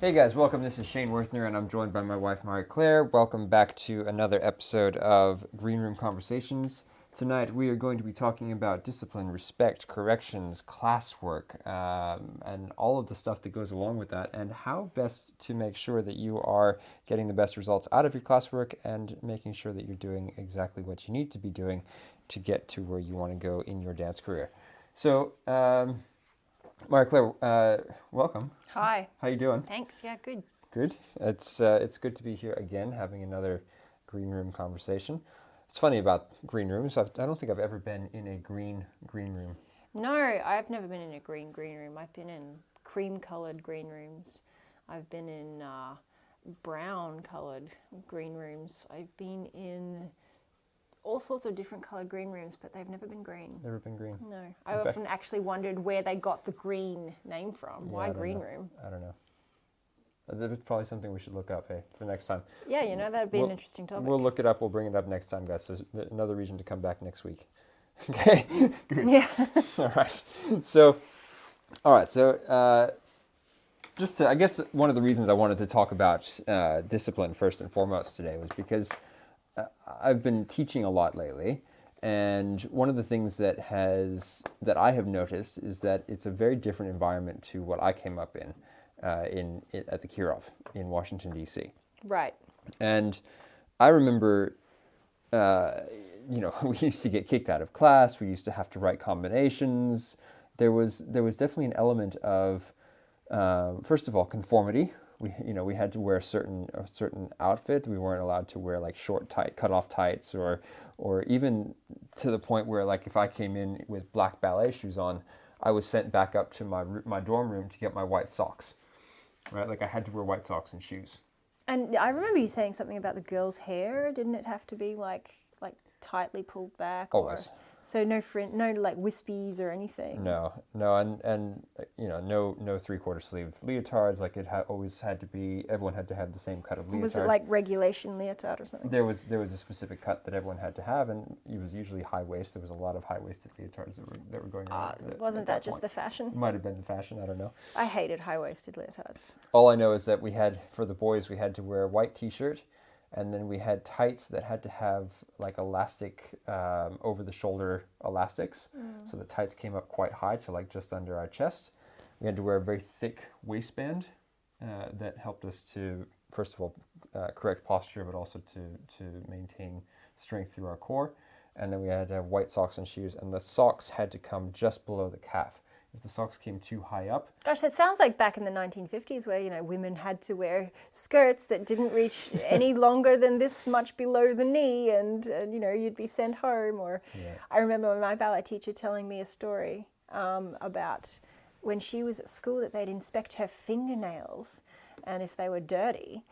Hey guys, welcome. This is Shane Worthner, and I'm joined by my wife, Marie Claire. Welcome back to another episode of Green Room Conversations. Tonight we are going to be talking about discipline, respect, corrections, classwork, and all of the stuff that goes along with that, and how best to make sure that you are getting the best results out of your classwork and making sure that you're doing exactly what you need to be doing to get to where you want to go in your dance career. So, Marie Claire, welcome. Hi. How you doing? Thanks. Yeah, good. Good. It's good to be here again, having another green room conversation. It's funny about green rooms. I don't think I've ever been in a green room. No, I've never been in a green room. I've been in cream-coloured green rooms. I've been in brown-coloured green rooms. I've been in all sorts of different coloured green rooms, but they've never been green. Never been green. No. I often actually wondered where they got the green name from. Why green room? I don't know. That's probably something we should look up, hey, for next time. Yeah, that'd be an interesting topic. We'll look it up. We'll bring it up next time, guys. So there's another reason to come back next week. Okay? Good. Yeah. All right. So, I guess one of the reasons I wanted to talk about discipline first and foremost today was because I've been teaching a lot lately, and one of the things that I have noticed is that it's a very different environment to what I came up in at the Kirov in Washington, D.C. Right. And I remember, we used to get kicked out of class. We used to have to write combinations. There was definitely an element of, first of all, conformity. We had to wear a certain outfit. We weren't allowed to wear like short, tight, cut off tights, or even to the point where, like, if I came in with black ballet shoes on, I was sent back up to my dorm room to get my white socks. Right, like I had to wear white socks and shoes. And I remember you saying something about the girls' hair. Didn't it have to be like tightly pulled back? Always. So no no like wispies or anything. No, and no 3/4 sleeve leotards. Like always had to be. Everyone had to have the same cut of leotard. Was it like regulation leotard or something? There was a specific cut that everyone had to have, and it was usually high waist. There was a lot of high waisted leotards that were going around. Wasn't that just the fashion? Might have been the fashion. I don't know. I hated high waisted leotards. All I know is that for the boys we had to wear a white T-shirt. And then we had tights that had to have like elastic, over-the-shoulder elastics. So the tights came up quite high to like just under our chest. We had to wear a very thick waistband that helped us to, first of all, correct posture, but also to maintain strength through our core. And then we had to have white socks and shoes. And the socks had to come just below the calf. If the socks came too high up. Gosh, that sounds like back in the 1950s where, women had to wear skirts that didn't reach any longer than this much below the knee and you'd be sent home. Or yeah. I remember my ballet teacher telling me a story about when she was at school that they'd inspect her fingernails, and if they were dirty,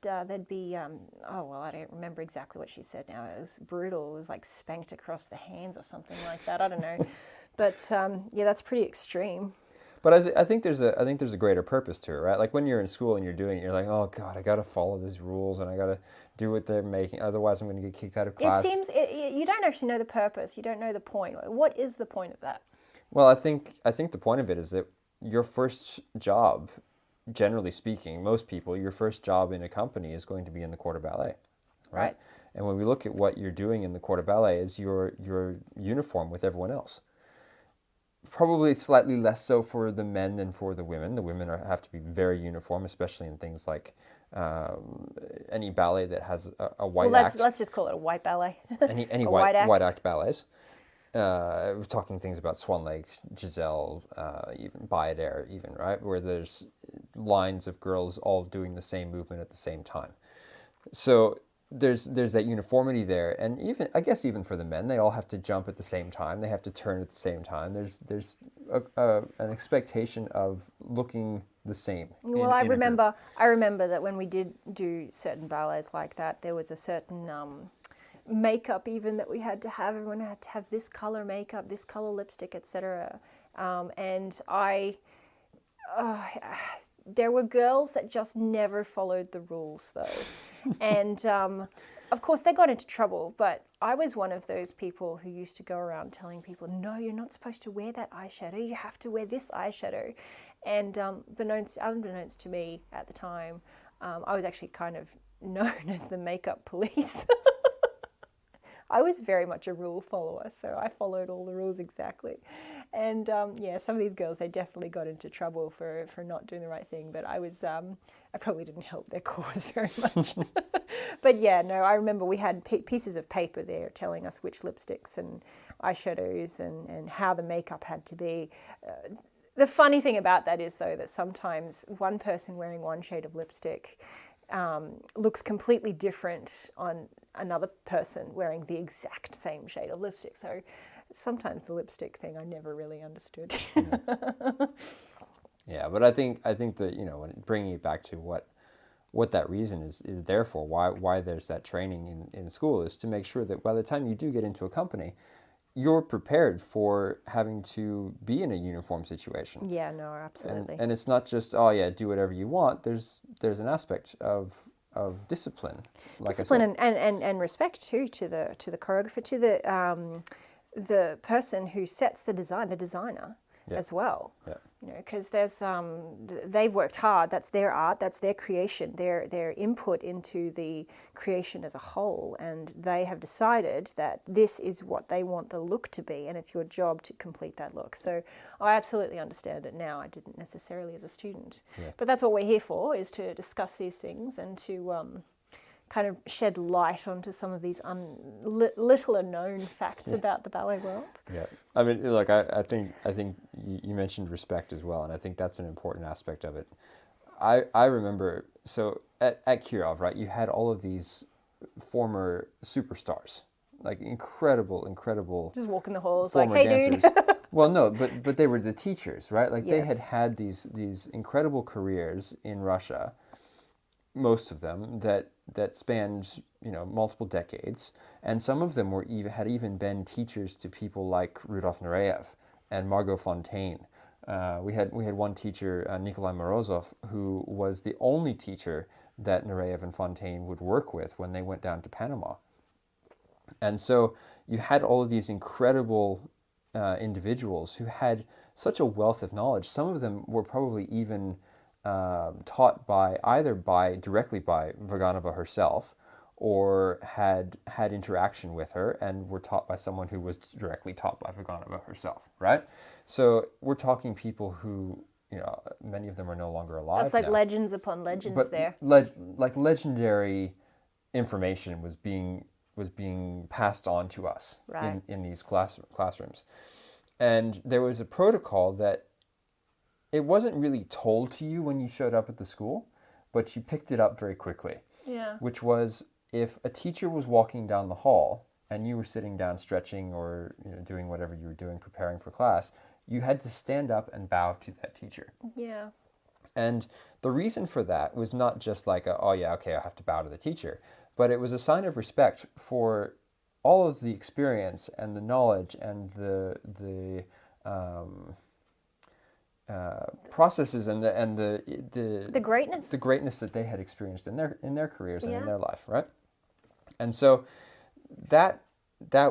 there'd be, I don't remember exactly what she said now. It was brutal. It was like spanked across the hands or something like that. I don't know. But that's pretty extreme. But I think there's a greater purpose to it, right? Like when you're in school and you're doing it, you're like, oh God, I got to follow these rules and I got to do what they're making. Otherwise, I'm going to get kicked out of class. It seems you don't actually know the purpose. You don't know the point. What is the point of that? Well, I think the point of it is that your first job, generally speaking, most people, your first job in a company is going to be in the corps de ballet, right? And when we look at what you're doing in the corps de ballet is your uniform with everyone else. Probably slightly less so for the men than for the women. The women have to be very uniform, especially in things like any ballet that has a white act. Let's just call it a white ballet. Any white act ballets. We're talking things about Swan Lake, Giselle, even Bayadere, even, right? Where there's lines of girls all doing the same movement at the same time. So there's that uniformity there, and even for the men, they all have to jump at the same time. They have to turn at the same time. There's an expectation of looking the same. Well, I remember that when we did do certain ballets like that, there was a certain makeup even that we had to have. Everyone had to have this color makeup, this color lipstick, etc. And there were girls that just never followed the rules, though. And of course, they got into trouble, but I was one of those people who used to go around telling people, no, you're not supposed to wear that eyeshadow. You have to wear this eyeshadow. And unbeknownst to me at the time, I was actually kind of known as the makeup police. I was very much a rule follower, so I followed all the rules exactly. And some of these girls, they definitely got into trouble for not doing the right thing, but I probably didn't help their cause very much. But yeah, no, I remember we had pieces of paper there telling us which lipsticks and eyeshadows and how the makeup had to be. The funny thing about that is, though, that sometimes one person wearing one shade of lipstick looks completely different on another person wearing the exact same shade of lipstick. So sometimes the lipstick thing I never really understood. Yeah, but I think that, when bringing it back to what that reason is there for, why there's that training in school, is to make sure that by the time you do get into a company, you're prepared for having to be in a uniform situation. Yeah, no, absolutely. And it's not just, oh yeah, do whatever you want. There's an aspect of discipline, like discipline and respect too to the choreographer, to the person who sets the designer as well. Yeah. Because there's they've worked hard. That's their art. That's their creation. Their input into the creation as a whole, and they have decided that this is what they want the look to be, and it's your job to complete that look. So I absolutely understand it now. I didn't necessarily as a student, but that's what we're here for: is to discuss these things and to kind of shed light onto some of these little known facts about the ballet world. Yeah, I mean, look, I think you mentioned respect as well, and I think that's an important aspect of it. I remember, so at Kirov, right, you had all of these former superstars, like incredible. Just walking the halls like, hey, dancers. Dude. Well, no, but they were the teachers, right? Like Yes. they had these incredible careers in Russia, most of them that spanned multiple decades, and some of them had even been teachers to people like Rudolf Nureyev and Margot Fontaine. We had one teacher, Nikolai Morozov, who was the only teacher that Nureyev and Fontaine would work with when they went down to Panama. And so you had all of these incredible individuals who had such a wealth of knowledge. Some of them were probably even taught directly by Vaganova herself, or had interaction with her and were taught by someone who was directly taught by Vaganova herself, right? So we're talking people who, many of them are no longer alive. That's like now. legends upon legends, But there. Like legendary information was being passed on to us Right. in these classrooms. And there was a protocol that it wasn't really told to you when you showed up at the school, but you picked it up very quickly. Yeah. Which was, if a teacher was walking down the hall and you were sitting down stretching or doing whatever you were doing, preparing for class, you had to stand up and bow to that teacher. Yeah. And the reason for that was not just like, I have to bow to the teacher, but it was a sign of respect for all of the experience and the knowledge and the processes and the greatness that they had experienced in their careers and in their life, right? And so that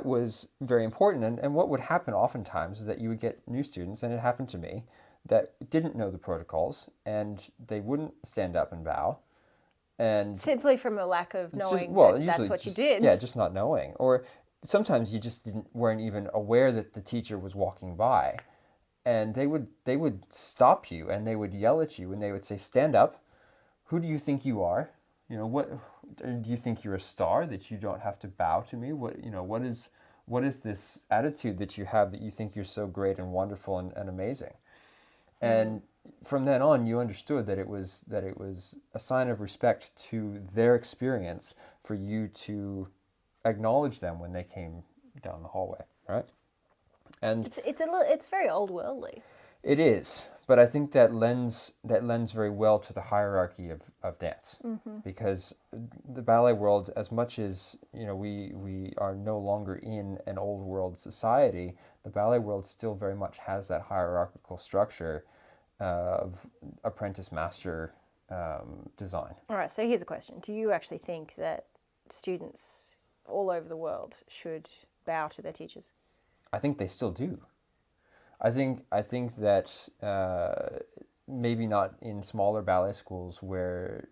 was very important. And what would happen oftentimes is that you would get new students, and it happened to me, that didn't know the protocols and they wouldn't stand up and bow. And simply from a lack of knowing that's what you did. Yeah, just not knowing. Or sometimes you just weren't even aware that the teacher was walking by. And they would stop you and they would yell at you and they would say, "Stand up. Who do you think you are? What do you think you're a star that you don't have to bow to me? What is this attitude that you have that you think you're so great and wonderful and amazing?" And from then on, you understood that it was a sign of respect to their experience for you to acknowledge them when they came down the hallway, right? And it's very old worldly. It is, but I think that lends very well to the hierarchy of dance, because the ballet world, as much as we are no longer in an old world society, the ballet world still very much has that hierarchical structure of apprentice master design. All right, so here's a question: do you actually think that students all over the world should bow to their teachers? I think they still do. I think that maybe not in smaller ballet schools where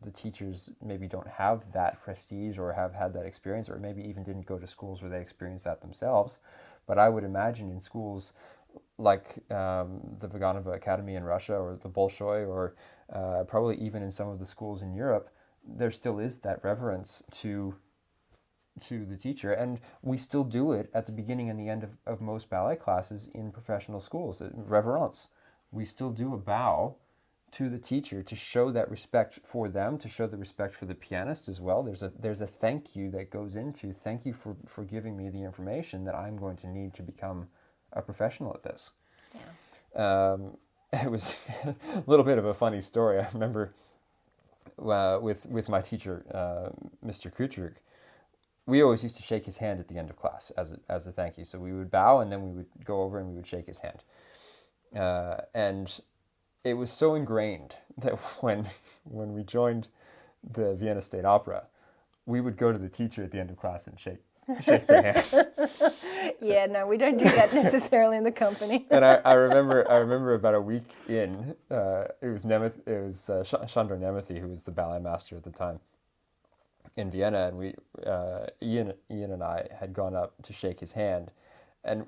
the teachers maybe don't have that prestige or have had that experience, or maybe even didn't go to schools where they experienced that themselves. But I would imagine in schools like the Vaganova Academy in Russia, or the Bolshoi, or probably even in some of the schools in Europe, there still is that reverence to the teacher, and we still do it at the beginning and the end of most ballet classes in professional schools. Reverence. We still do a bow to the teacher to show that respect for them, to show the respect for the pianist as well. There's a thank you that goes into thank you for giving me the information that I'm going to need to become a professional at this. Yeah. It was a little bit of a funny story. I remember with my teacher, Mr. Kutruk, we always used to shake his hand at the end of class as a thank you. So we would bow, and then we would go over and we would shake his hand. And it was so ingrained that when we joined the Vienna State Opera, we would go to the teacher at the end of class and shake their hands. Yeah, no, we don't do that necessarily in the company. And I remember about a week in, it was Chandra Nemethy, who was the ballet master at the time in Vienna, and we Ian and I had gone up to shake his hand, and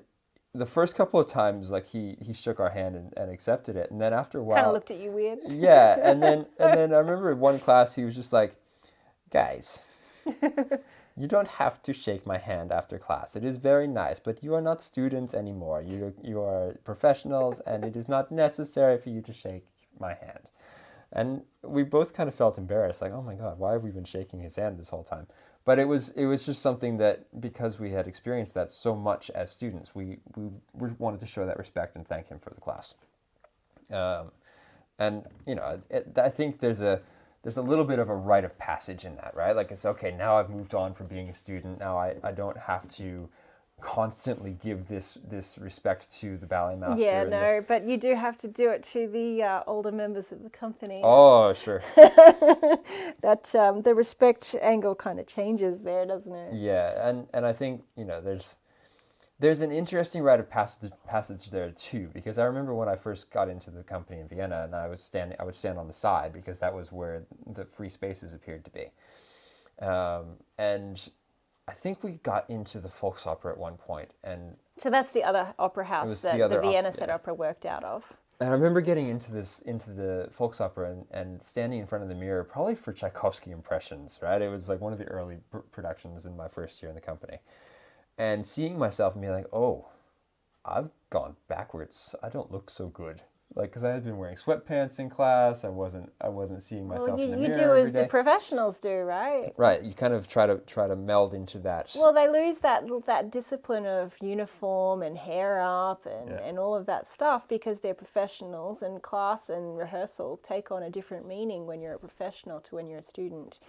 the first couple of times, like he shook our hand and accepted it, and then after a while, Kind of looked at you weird. Yeah, and then I remember in one class he was just like, "Guys, you don't have to shake my hand after class. It is very nice, but you are not students anymore. You are professionals, and it is not necessary for you to shake my hand." And we both kind of felt embarrassed, like, "Oh my God, why have we been shaking his hand this whole time?" But it was just something that, because we had experienced that so much as students, we wanted to show that respect and thank him for the class. And I think there's a little bit of a rite of passage in that, right? Like, it's okay, now I've moved on from being a student. Now I don't have to constantly give this respect to the ballet master. Yeah, no, but you do have to do it to the older members of the company. Oh, sure. That the respect angle kind of changes there, doesn't it? Yeah, and I think there's an interesting rite of passage there too, because I remember when I first got into the company in Vienna, and I would stand on the side because that was where the free spaces appeared to be, and I think we got into the Volksopera at one point, and so that's the other opera house that the Vienna State Opera worked out of. And I remember getting into the Volksopera and standing in front of the mirror, probably for Tchaikovsky impressions, right? It was like one of the early productions in my first year in the company, and seeing myself and being like, "Oh, I've gone backwards. I don't look so good." Like, because I had been wearing sweatpants in class, I wasn't seeing myself in the mirror you do every as day. the professionals do, right? Right. You kind of try to meld into that. Well, they lose that discipline of uniform and hair up and all of that stuff because they're professionals, and class and rehearsal take on a different meaning when you're a professional to when you're a student.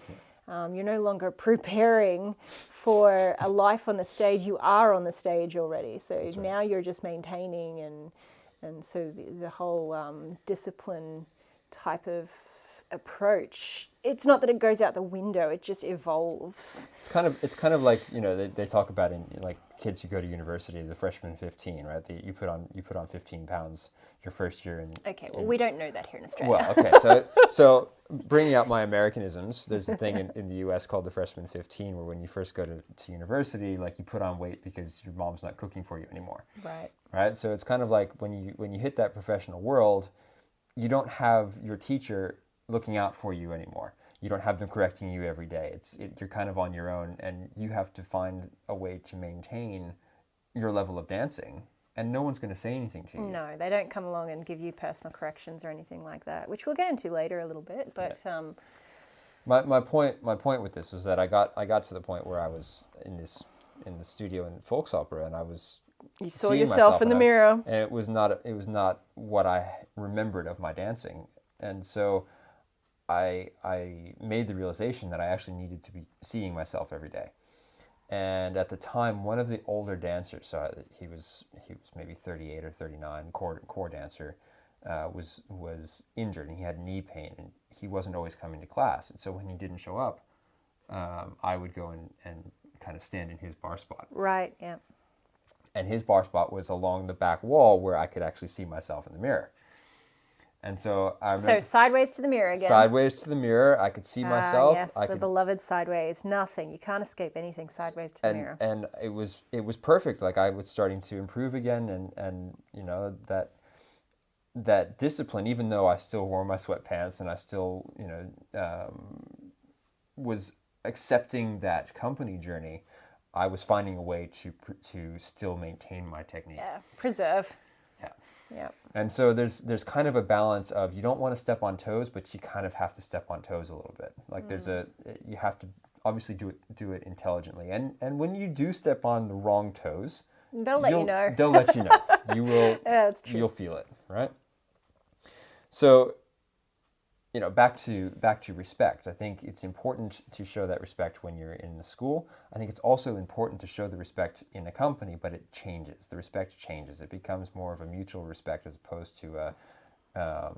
You're no longer preparing for a life on the stage. You are on the stage already. So That's right. Now you're just maintaining and so the whole discipline type of approach, it's not that it goes out the window, it just evolves. It's kind of like, they talk about in like kids who go to university, the freshman 15, right? You put on 15 pounds your first year Okay, well, we don't know that here in Australia. Well, okay, so bringing out my Americanisms, there's a thing in the US called the freshman 15, where when you first go to university, like, you put on weight because your mom's not cooking for you anymore. Right? So it's kind of like when you hit that professional world, you don't have your teacher looking out for you anymore. You don't have them correcting you every day. You're kind of on your own, and you have to find a way to maintain your level of dancing, and no one's going to say anything to you. No, they don't come along and give you personal corrections or anything like that, which we'll get into later a little bit. But my point with this was that I got to the point where I was in the studio in Volksopera, and I was you saw yourself in the mirror, and it was not what I remembered of my dancing, and so I made the realization that I actually needed to be seeing myself every day. And at the time, one of the older dancers, so he was maybe 38 or 39, core dancer, was injured, and he had knee pain, and he wasn't always coming to class. And so when he didn't show up, I would go and kind of stand in his bar spot. Right, yeah. And his bar spot was along the back wall where I could actually see myself in the mirror. And so I So remember sideways to the mirror again. sideways to the mirror, I could see myself. Yes, the beloved sideways. Nothing. You can't escape anything sideways to the mirror. And it was perfect. Like I was starting to improve again, and you know that discipline. Even though I still wore my sweatpants and I still was accepting that company journey, I was finding a way to still maintain my technique. Yeah, preserve. Yeah. Yeah. And so there's kind of a balance of you don't want to step on toes, but you kind of have to step on toes a little bit. Like you have to obviously do it intelligently. And when you do step on the wrong toes, they'll let you know. They'll let you know. You will. Yeah, that's true. You'll feel it, right? So, back to respect. I think it's important to show that respect when you're in the school. I think it's also important to show the respect in a company, but it changes. The respect changes. It becomes more of a mutual respect as opposed to a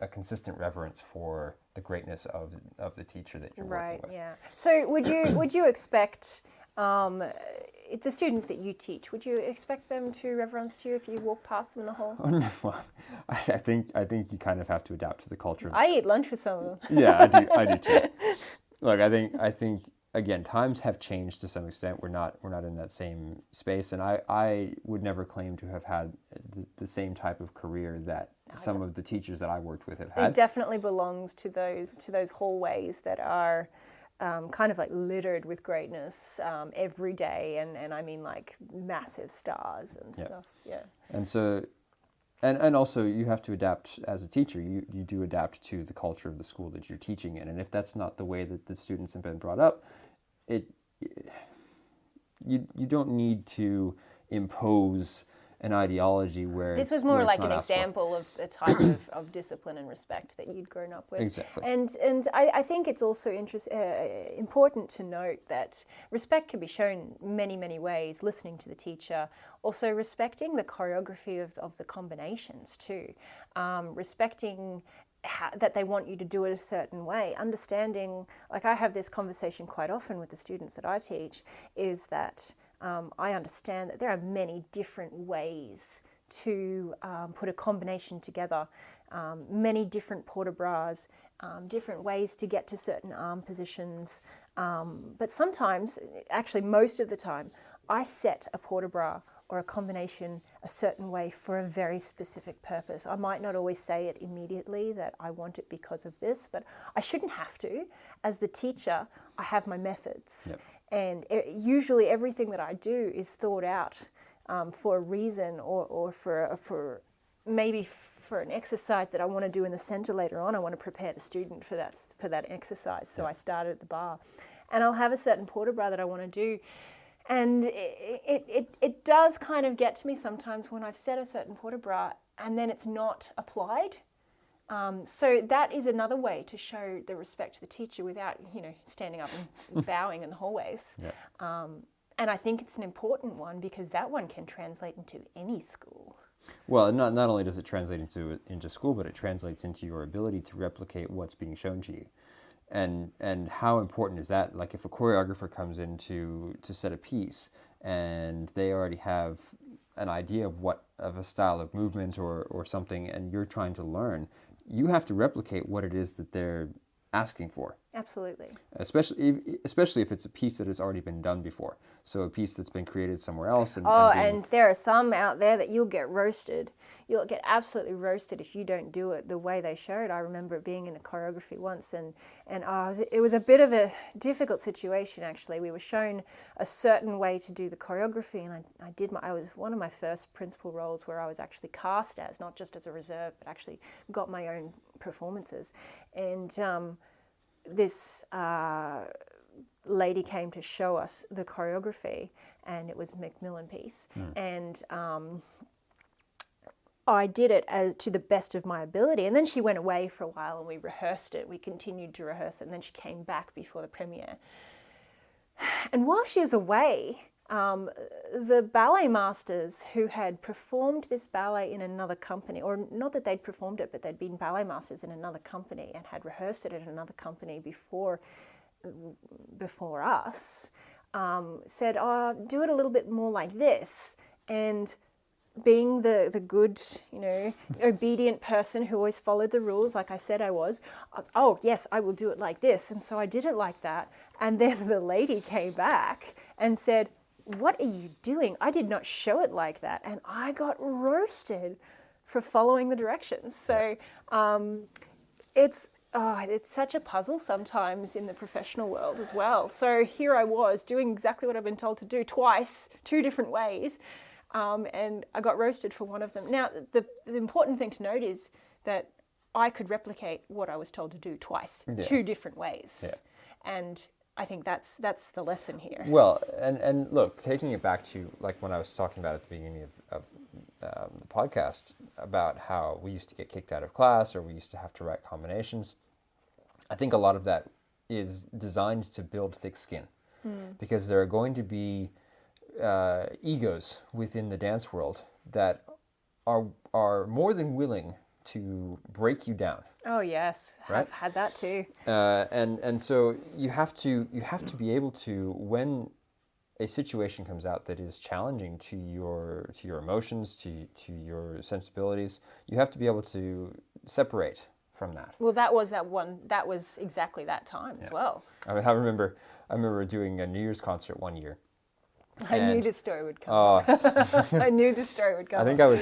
consistent reverence for the greatness of the teacher that you're working with. Right. Yeah. So would you expect the students that you teach, would you expect them to reverence you if you walk past them in the hall? Well, I think you kind of have to adapt to the culture. I eat lunch with some of them. Yeah, I do too. Look, I think again, times have changed to some extent. We're not in that same space, and I would never claim to have had the same type of career that some of the teachers that I worked with have had. It definitely belongs to those hallways that are kind of like littered with greatness every day, and I mean like massive stars and stuff. Yeah. And so, and also you have to adapt as a teacher. You do adapt to the culture of the school that you're teaching in, and if that's not the way that the students have been brought up, you don't need to impose an ideology where this was more like an example of a type of discipline and respect that you'd grown up with. Exactly. And I think it's also important to note that respect can be shown many, many ways. Listening to the teacher, also respecting the choreography of the combinations too, respecting that they want you to do it a certain way, understanding, like I have this conversation quite often with the students that I teach, is that I understand that there are many different ways to put a combination together, many different port de bras, different ways to get to certain arm positions. But sometimes, actually most of the time, I set a port de bras or a combination a certain way for a very specific purpose. I might not always say it immediately that I want it because of this, but I shouldn't have to. As the teacher, I have my methods. Yep. And usually everything that I do is thought out for a reason or for maybe for an exercise that I want to do in the center later on. I want to prepare the student for that exercise. So I started at the bar. And I'll have a certain port de bras that I want to do. And it does kind of get to me sometimes when I've set a certain port de bras and then it's not applied. So that is another way to show the respect to the teacher without, standing up and bowing in the hallways. Yeah. And I think it's an important one because that one can translate into any school. Well, not only does it translate into school, but it translates into your ability to replicate what's being shown to you. And how important is that? Like if a choreographer comes in to set a piece and they already have an idea of a style of movement or something, and you're trying to learn, you have to replicate what it is that they're asking for. Absolutely. Especially if it's a piece that has already been done before. So a piece that's been created somewhere else. And there are some out there that you'll get roasted. You'll get absolutely roasted if you don't do it the way they showed. I remember being in a choreography once, and it was a bit of a difficult situation actually. We were shown a certain way to do the choreography, and I was one of my first principal roles where I was actually cast as, not just as a reserve, but actually got my own performances. And this lady came to show us the choreography, and it was a Macmillan piece. And I did it as to the best of my ability, and then she went away for a while and we rehearsed it. We continued to rehearse it, and then she came back before the premiere. And while she was away, the ballet masters who had performed this ballet in another company, or not that they'd performed it, but they'd been ballet masters in another company and had rehearsed it at another company before us, said, "Oh, do it a little bit more like this." And being the good, obedient person who always followed the rules, like I said I was, oh, yes, I will do it like this. And so I did it like that. And then the lady came back and said, what are you doing? I did not show it like that. And I got roasted for following the directions. So it's such a puzzle sometimes in the professional world as well. So here I was doing exactly what I've been told to do twice, 2 different ways. And I got roasted for one of them. Now, the important thing to note is that I could replicate what I was told to do twice, 2 different ways. Yeah. And I think that's the lesson here. Well, and look, taking it back to like when I was talking about at the beginning of the podcast about how we used to get kicked out of class or we used to have to write combinations, I think a lot of that is designed to build thick skin because there are going to be egos within the dance world that are more than willing to break you down. Oh yes, right? I've had that too. And so you have to be able to, when a situation comes out that is challenging to your emotions, to your sensibilities, you have to be able to separate from that. Well, that was exactly that time as well. I mean, I remember doing a New Year's concert one year. I knew this story would come. I knew this story would come. I think I was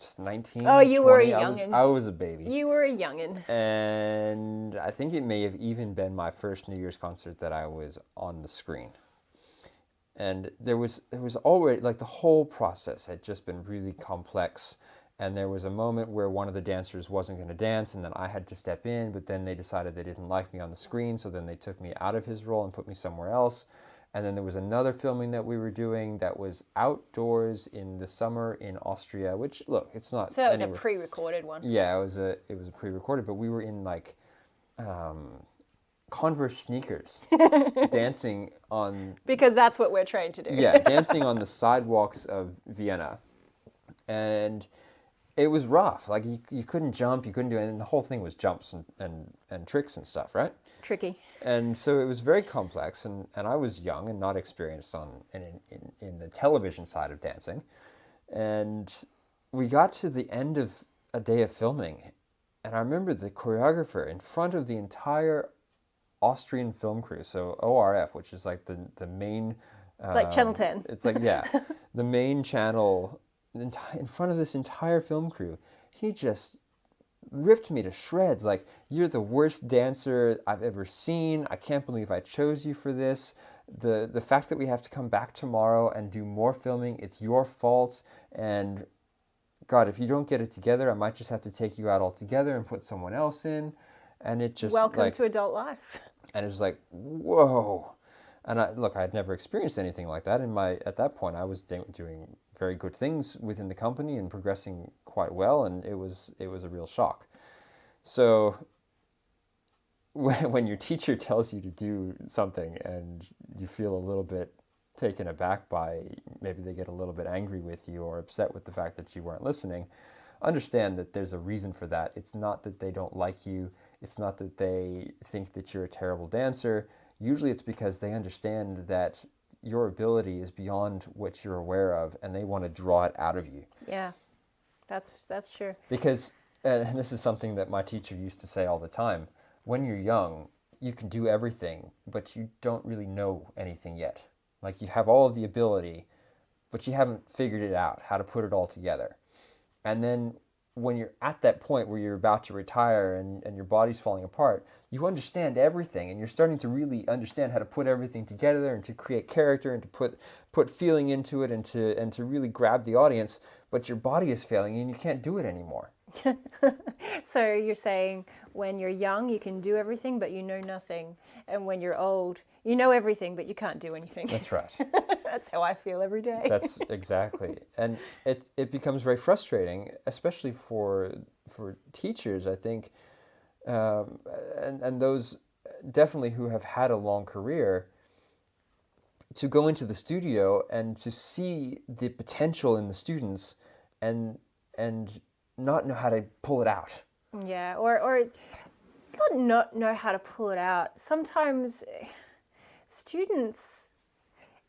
just 19. Oh, you 20. were a youngin'. I was a baby. You were a youngin'. And I think it may have even been my first New Year's concert that I was on the screen. And there was already, like, the whole process had just been really complex. And there was a moment where one of the dancers wasn't going to dance, and then I had to step in, but then they decided they didn't like me on the screen, so then they took me out of his role and put me somewhere else. And then there was another filming that we were doing that was outdoors in the summer in Austria, which, look, it's not... So it was a pre-recorded one. Yeah, it was a pre-recorded, but we were in, like, Converse sneakers, dancing on... Because that's what we're trained to do. Yeah, dancing on the sidewalks of Vienna. And it was rough. Like, you couldn't jump, you couldn't do anything. The whole thing was jumps and tricks and stuff, right? Tricky. And so it was very complex, and I was young and not experienced in the television side of dancing. And we got to the end of a day of filming, and I remember the choreographer in front of the entire Austrian film crew, so ORF, which is like the main... It's like Channel 10. It's like, yeah, the main channel in front of this entire film crew. He just ripped me to shreds. Like, you're the worst dancer I've ever seen. I can't believe I chose you for this. The fact that we have to come back tomorrow and do more filming, it's your fault. And God, if you don't get it together, I might just have to take you out altogether and put someone else in. And it just... Welcome to adult life. And it was like, whoa. And I had never experienced anything like that. At that point, I was doing very good things within the company and progressing quite well, and it was a real shock. So when your teacher tells you to do something and you feel a little bit taken aback by, maybe they get a little bit angry with you or upset with the fact that you weren't listening, understand that there's a reason for that. It's not that they don't like you. It's not that they think that you're a terrible dancer. Usually it's because they understand that your ability is beyond what you're aware of, and they want to draw it out of you. Yeah, that's true. Because, and this is something that my teacher used to say all the time, when you're young, you can do everything, but you don't really know anything yet. Like, you have all of the ability, but you haven't figured it out, how to put it all together. And then when you're at that point where you're about to retire and your body's falling apart, you understand everything, and you're starting to really understand how to put everything together and to create character and to put feeling into it and to really grab the audience, but your body is failing and you can't do it anymore. So you're saying when you're young, you can do everything, but you know nothing. And when you're old, you know everything, but you can't do anything. That's right. That's how I feel every day. That's exactly. And it becomes very frustrating, especially for teachers, I think, and those definitely who have had a long career, to go into the studio and to see the potential in the students and not know how to pull it out. Yeah, or not know how to pull it out. Sometimes students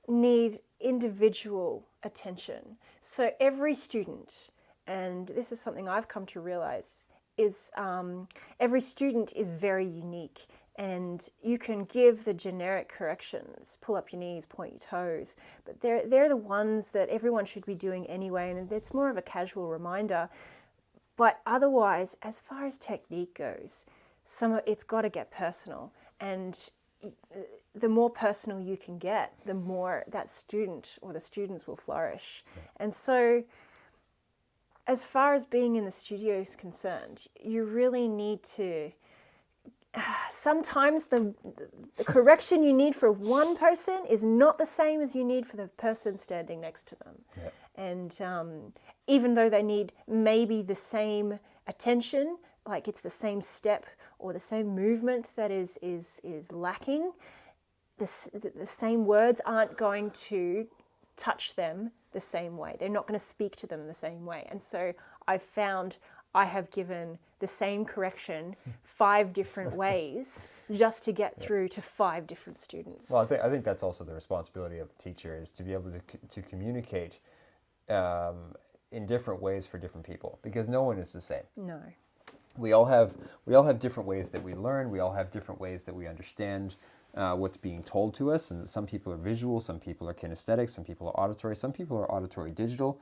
need individual attention. So every student, and this is something I've come to realize, is every student is very unique. And you can give the generic corrections, pull up your knees, point your toes, but they're the ones that everyone should be doing anyway, and it's more of a casual reminder. But otherwise, as far as technique goes, it's got to get personal. And the more personal you can get, the more that student or the students will flourish. Yeah. And so, as far as being in the studio is concerned, you really need to... Sometimes the correction you need for one person is not the same as you need for the person standing next to them. Yeah. And even though they need maybe the same attention, like it's the same step or the same movement that is lacking, the same words aren't going to touch them the same way. They're not going to speak to them the same way. And so I've found I have given the same correction 5 different ways just to get through to 5 different students. Well, I think that's also the responsibility of a teacher, is to be able to communicate in different ways for different people, because no one is the same. No. We all have different ways that we learn. We all have different ways that we understand what's being told to us. And some people are visual, some people are kinesthetic, some people are auditory, some people are auditory digital.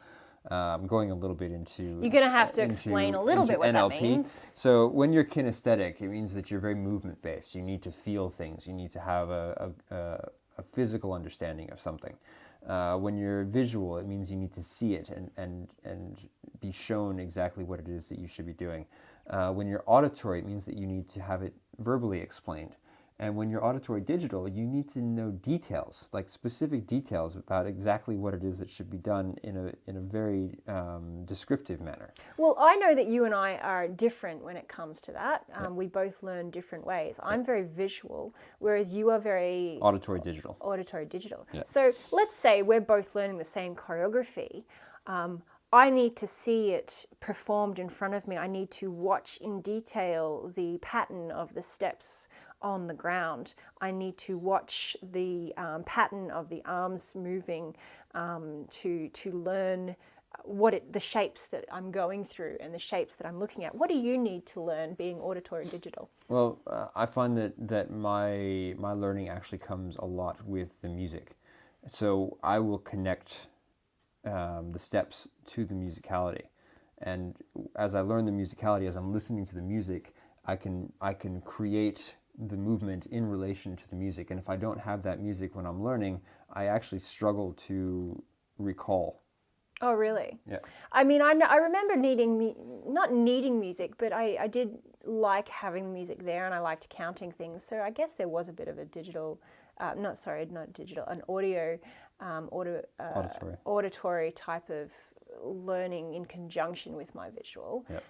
Going a little bit into... You're going to have to explain a little bit what NLP. That means. So when you're kinesthetic, it means that you're very movement-based. You need to feel things. You need to have a physical understanding of something. When you're visual, it means you need to see it and be shown exactly what it is that you should be doing. When you're auditory, it means that you need to have it verbally explained. And when you're auditory digital, you need to know details, like specific details about exactly what it is that should be done in a very descriptive manner. Well, I know that you and I are different when it comes to that. We both learn different ways. I'm very visual, whereas you are very... Auditory digital. Auditory digital. Yeah. So let's say we're both learning the same choreography. I need to see it performed in front of me. I need to watch in detail the pattern of the steps on the ground. I need to watch the pattern of the arms moving to learn the shapes that I'm going through and the shapes that I'm looking at. What do you need to learn being auditory digital? Well, I find that my learning actually comes a lot with the music. So I will connect the steps to the musicality. And as I learn the musicality, as I'm listening to the music, I can create the movement in relation to the music. And if I don't have that music when I'm learning, I actually struggle to recall. Oh, really? Yeah. I mean, I remember not needing music, but I did like having the music there, and I liked counting things. So I guess there was a bit of a digital, an audio, auditory type of learning in conjunction with my visual. Yep.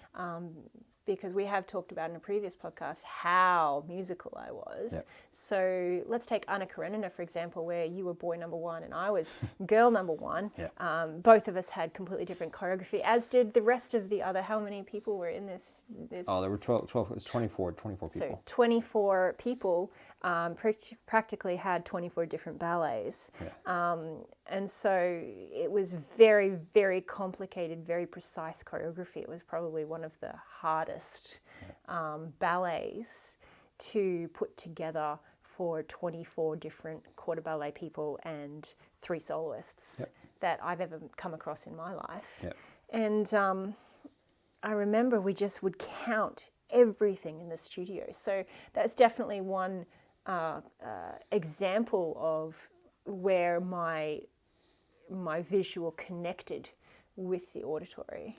Because we have talked about in a previous podcast how musical I was. Yep. So let's take Anna Karenina, for example, where you were boy number 1 and I was girl number 1. Yep. Both of us had completely different choreography, as did the rest of the other... How many people were in this? Oh, there were 12, it was 24 people. So 24 people practically had 24 different ballets. Yeah. And so it was very, very complicated, very precise choreography. It was probably one of the hardest ballets to put together for 24 different quarter ballet people and 3 soloists that I've ever come across in my life. Yep. And I remember we just would count everything in the studio. So that's definitely one example of where my visual connected with the auditory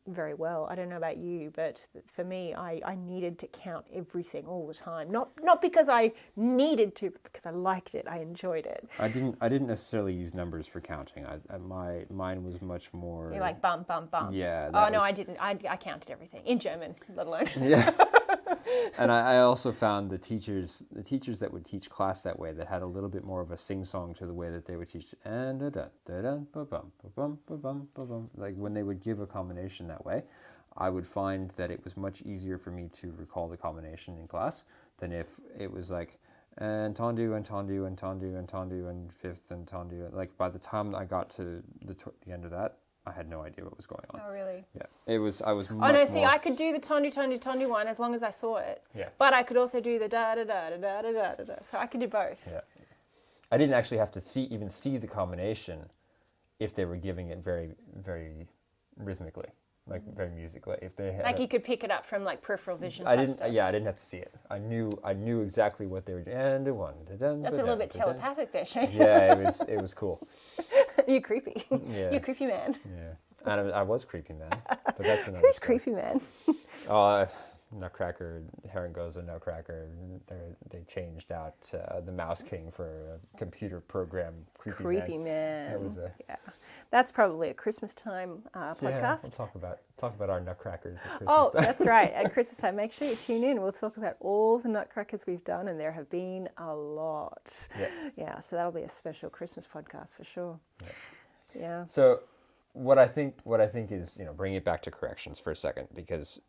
very well. I don't know about you, but for me, I needed to count everything all the time. Not because I needed to, but because I liked it. I enjoyed it. I didn't necessarily use numbers for counting. Mine was much more... You're like bum, bum, bum. Yeah. Oh, no, I didn't. I counted everything, in German, let alone. Yeah. And I also found the teachers that would teach class that way, that had a little bit more of a sing-song to the way that they would teach. Like when they would give a combination that way, I would find that it was much easier for me to recall the combination in class than if it was like and tendu and tendu and tendu and tendu and fifth and tendu. Like by the time I got to the end of that, I had no idea what was going on. Oh, really? Yeah, I was much Oh no! See, more... I could do the tendu one as long as I saw it. Yeah. But I could also do the da da da da da da da da. So I could do both. Yeah. I didn't actually have to see the combination if they were giving it very, very rhythmically, like very musically. If they had Like you could pick it up from like peripheral vision. I type didn't. stuff. Yeah, I didn't have to see it. I knew exactly what they were doing. And one. That's a little bit telepathic there, Shane. Yeah, it was cool. You're creepy. Yeah. You're a creepy man. Yeah, and I was creepy, man. But that's another. Who's story. creepy man? Nutcracker, Heron goes a Nutcracker. They changed out the Mouse King for a computer program. Creepy man. That was yeah. That's probably a Christmas time podcast. Yeah, we'll talk about our Nutcrackers at Christmas Oh, time. that's right. At Christmas time, make sure you tune in. We'll talk about all the Nutcrackers we've done, and there have been a lot. Yeah. So that'll be a special Christmas podcast for sure. Yeah. So, what I think is, bring it back to corrections for a second, because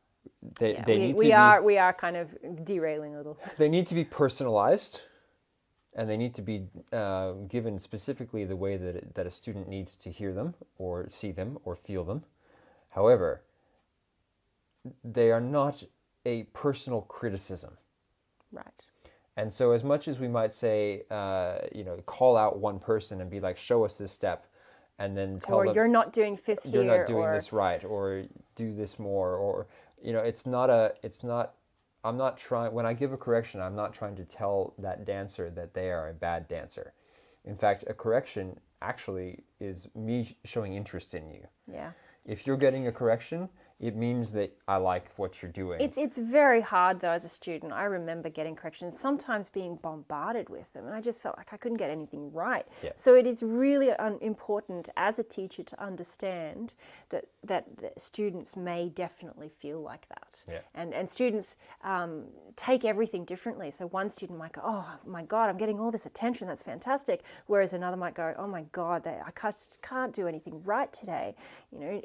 we are kind of derailing a little. They need to be personalized, and they need to be given specifically the way that a student needs to hear them or see them or feel them. However, they are not a personal criticism. Right. And so as much as we might say, call out one person and be like, show us this step, and then tell them, or you're not doing fifth here, you're not doing this right, or do this more, or, I'm not trying, when I give a correction, I'm not trying to tell that dancer that they are a bad dancer. In fact, a correction actually is me showing interest in you. Yeah. If you're getting a correction, it means that I like what you're doing. It's very hard, though, as a student. I remember getting corrections, sometimes being bombarded with them, and I just felt like I couldn't get anything right. Yeah. So it is really important as a teacher to understand that students may definitely feel like that. Yeah. And students take everything differently. So one student might go, oh, my God, I'm getting all this attention. That's fantastic. Whereas another might go, oh, my God, I can't do anything right today.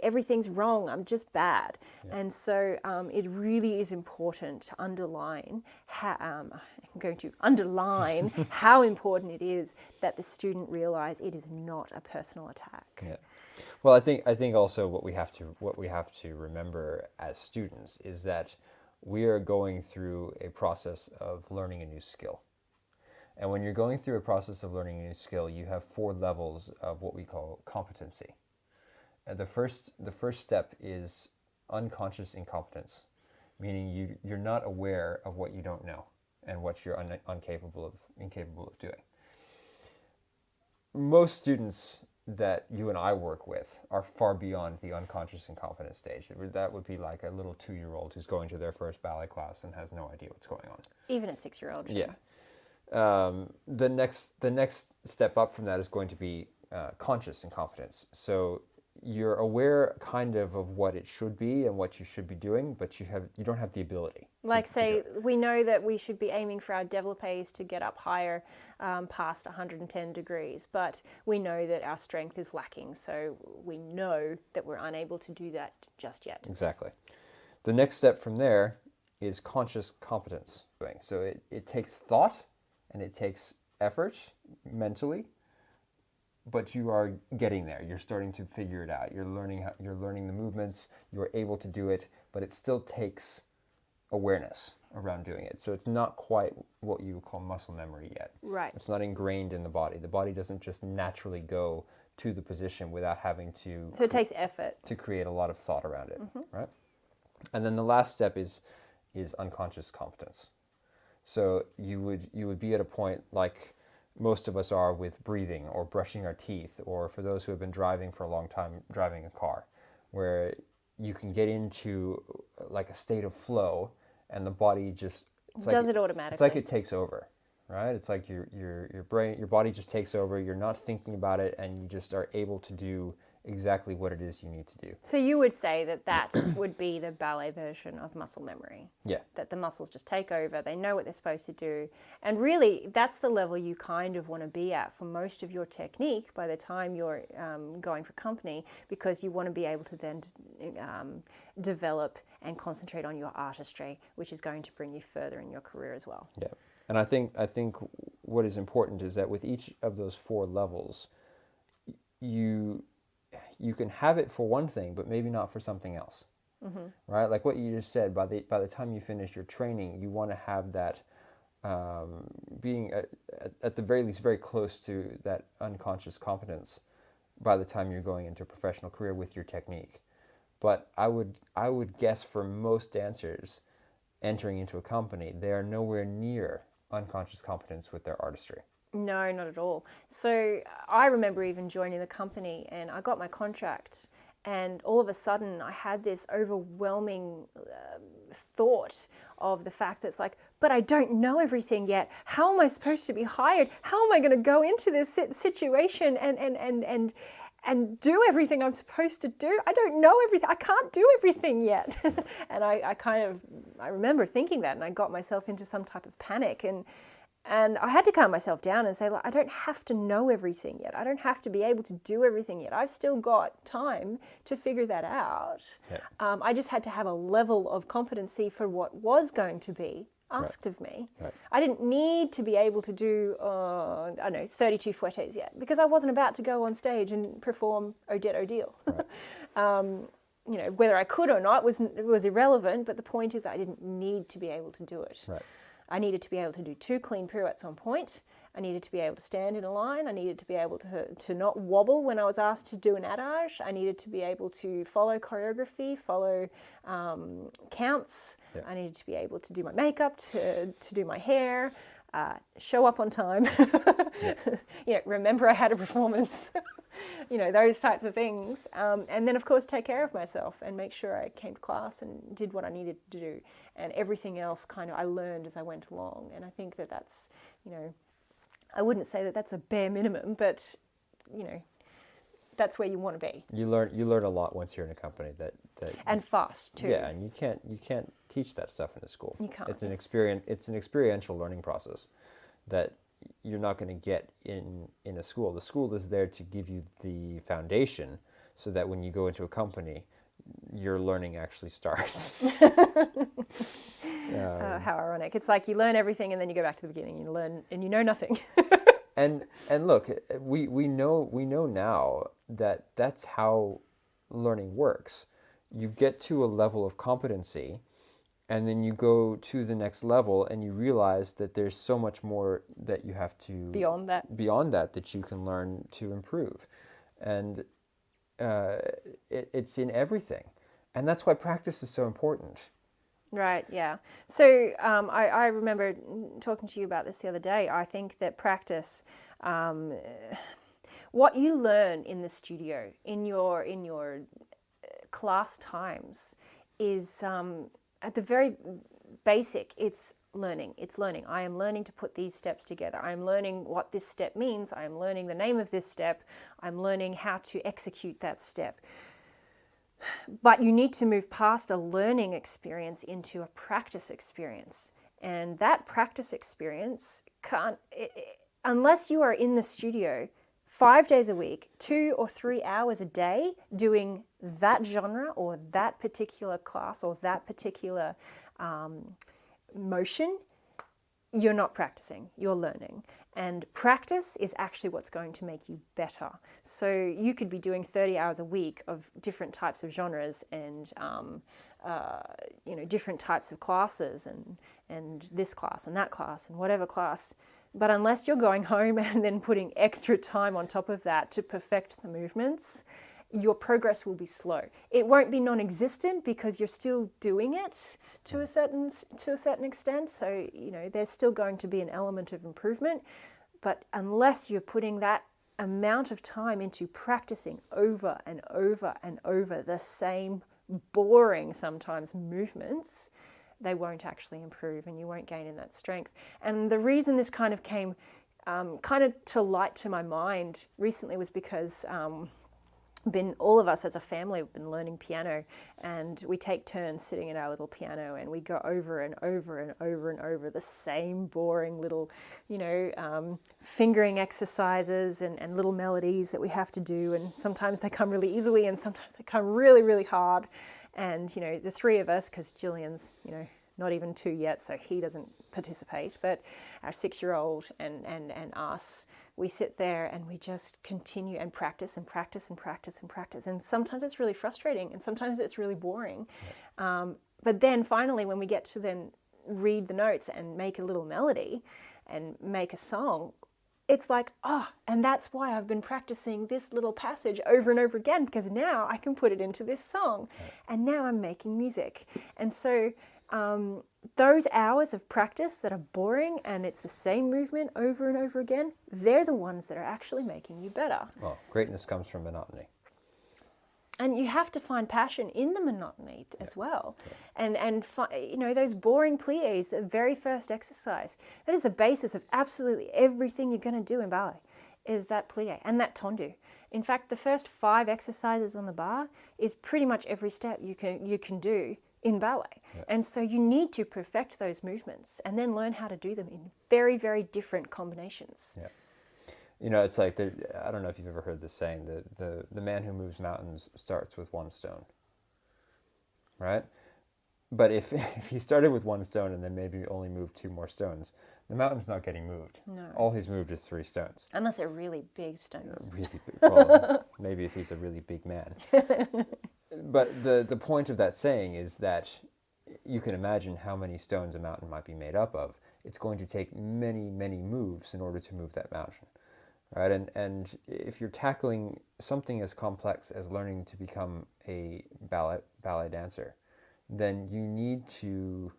Everything's wrong. I'm just bad. Yeah. And so it really is important to underline I'm going to underline how important it is that the student realize it is not a personal attack. Yeah. Well, I think also what we have to remember as students is that we are going through a process of learning a new skill. And when you're going through a process of learning a new skill, you have 4 levels of what we call competency. And the first step is unconscious incompetence, meaning you're not aware of what you don't know and what you're incapable of doing. Most students that you and I work with are far beyond the unconscious incompetence stage. That would be like a little 2-year-old who's going to their first ballet class and has no idea what's going on. Even a 6-year-old. Yeah. The next step up from that is going to be conscious incompetence. So you're aware kind of what it should be and what you should be doing, but you don't have the ability. Like say, we know that we should be aiming for our développés to get up higher past 110 degrees, but we know that our strength is lacking, so we know that we're unable to do that just yet. Exactly. The next step from there is conscious competence. So it takes thought and it takes effort mentally, but you are getting there. You're starting to figure it out. You're learning the movements. You're able to do it, but it still takes awareness around doing it. So it's not quite what you would call muscle memory yet. Right. It's not ingrained in the body. The body doesn't just naturally go to the position without having to... So it takes effort. To create a lot of thought around it, right? And then the last step is unconscious competence. So you would be at a point like most of us are with breathing or brushing our teeth, or for those who have been driving for a long time, driving a car, where you can get into like a state of flow and the body just does it automatically. It's like it takes over, right? It's like your body just takes over. You're not thinking about it, and you just are able to do exactly what it is you need to do. So you would say that would be the ballet version of muscle memory. Yeah. That the muscles just take over, they know what they're supposed to do. And really, that's the level you kind of want to be at for most of your technique by the time you're going for company, because you want to be able to then develop and concentrate on your artistry, which is going to bring you further in your career as well. Yeah. And I think what is important is that with each of those 4 levels, you can have it for one thing, but maybe not for something else. Mm-hmm. Right? Like what you just said, by the time you finish your training, you want to have that being at the very least very close to that unconscious competence by the time you're going into a professional career with your technique. But I would guess for most dancers entering into a company, they are nowhere near unconscious competence with their artistry. No, not at all. So I remember even joining the company, and I got my contract, and all of a sudden I had this overwhelming thought of the fact that it's like, but I don't know everything yet. How am I supposed to be hired? How am I going to go into this situation and do everything I'm supposed to do? I don't know everything. I can't do everything yet. And I remember thinking that, and I got myself into some type of panic, and I had to calm myself down and say, like, I don't have to know everything yet. I don't have to be able to do everything yet. I've still got time to figure that out. Yeah. I just had to have a level of competency for what was going to be asked of me. Right. I didn't need to be able to do, 32 fouettes yet, because I wasn't about to go on stage and perform Odette Odile. Right. Whether I could or not was irrelevant, but the point is I didn't need to be able to do it. Right. I needed to be able to do 2 clean pirouettes on point. I needed to be able to stand in a line. I needed to be able to not wobble when I was asked to do an adage. I needed to be able to follow choreography, follow counts. Yeah. I needed to be able to do my makeup, to do my hair, show up on time. Yeah. Remember I had a performance. Those types of things. And then, of course, take care of myself and make sure I came to class and did what I needed to do. And everything else I learned as I went along. And I think that's, I wouldn't say that that's a bare minimum, but, that's where you want to be. You learn a lot once you're in a company that and fast too. Yeah, and you can't teach that stuff in a school. You can't. It's an experiential learning process that you're not going to get in a school. The school is there to give you the foundation so that when you go into a company, your learning actually starts. How ironic. It's like you learn everything and then you go back to the beginning. You learn and you know nothing. and look, we know now that that's how learning works. You get to a level of competency, and then you go to the next level and you realize that there's so much more that you have to beyond that you can learn to improve. And it's in everything. And that's why practice is so important. Right, yeah. So I remember talking to you about this the other day. I think that practice, what you learn in the studio, in your class times, is at the very basic, it's learning. I am learning to put these steps together. I'm learning what this step means. I'm learning the name of this step. I'm learning how to execute that step. But you need to move past a learning experience into a practice experience. And that practice experience unless you are in the studio 5 days a week, 2 or 3 hours a day doing that genre or that particular class or that particular motion, you're not practicing, you're learning. And practice is actually what's going to make you better. So you could be doing 30 hours a week of different types of genres and different types of classes and this class and that class and whatever class. But unless you're going home and then putting extra time on top of that to perfect the movements, your progress will be slow. It won't be non-existent because you're still doing it to a certain extent. So, there's still going to be an element of improvement. But unless you're putting that amount of time into practicing over and over and over the same boring sometimes movements, they won't actually improve and you won't gain in that strength. And the reason this kind of came to light to my mind recently was because all of us as a family have been learning piano, and we take turns sitting at our little piano and we go over and over and over and over the same boring little, fingering exercises and little melodies that we have to do. And sometimes they come really easily and sometimes they come really, really hard. And, the three of us, because Gillian's, not even 2 yet, so he doesn't participate, but our 6-year-old and us, we sit there and we just continue and practice and practice and practice and practice. And sometimes it's really frustrating and sometimes it's really boring. But then finally, when we get to then read the notes and make a little melody and make a song, it's like, and that's why I've been practicing this little passage over and over again, because now I can put it into this song. And now I'm making music. And so those hours of practice that are boring and it's the same movement over and over again, they're the ones that are actually making you better. Well, greatness comes from monotony. And you have to find passion in the monotony as well. And those boring pliés, the very first exercise, that is the basis of absolutely everything you're going to do in ballet, is that plié and that tendu. In fact, the first 5 exercises on the bar is pretty much every step you can do in ballet. And so you need to perfect those movements and then learn how to do them in very, very different combinations. It's like, I don't know if you've ever heard this saying, the man who moves mountains starts with 1 stone, right? But if he started with 1 stone and then maybe only moved 2 more stones, the mountain's not getting moved. No. All he's moved is 3 stones. Unless they're really big stones. Really big. Well, maybe if he's a really big man. But the point of that saying is that you can imagine how many stones a mountain might be made up of. It's going to take many, many moves in order to move that mountain. Right, and if you're tackling something as complex as learning to become a ballet dancer, then you need to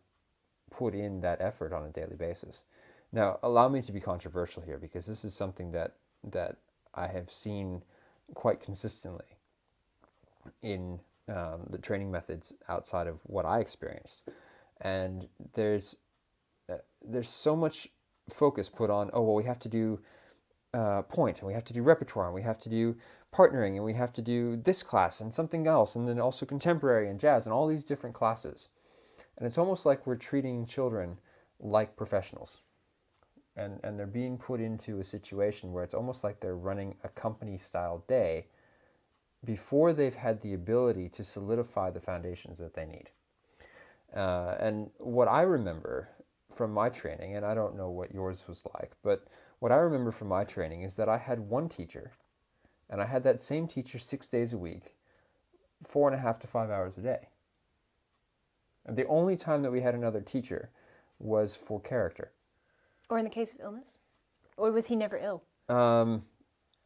put in that effort on a daily basis. Now, allow me to be controversial here, because this is something that I have seen quite consistently in the training methods outside of what I experienced, and there's so much focus put on, we have to do point, and we have to do repertoire, and we have to do partnering, and we have to do this class and something else, and then also contemporary and jazz and all these different classes. And it's almost like we're treating children like professionals. And they're being put into a situation where it's almost like they're running a company-style day before they've had the ability to solidify the foundations that they need. And what I remember from my training, and I don't know what yours was like, but what I remember from my training is that I had one teacher, and I had that same teacher 6 days a week, 4.5 to 5 hours a day. And the only time that we had another teacher was for character. Or in the case of illness? Or was he never ill?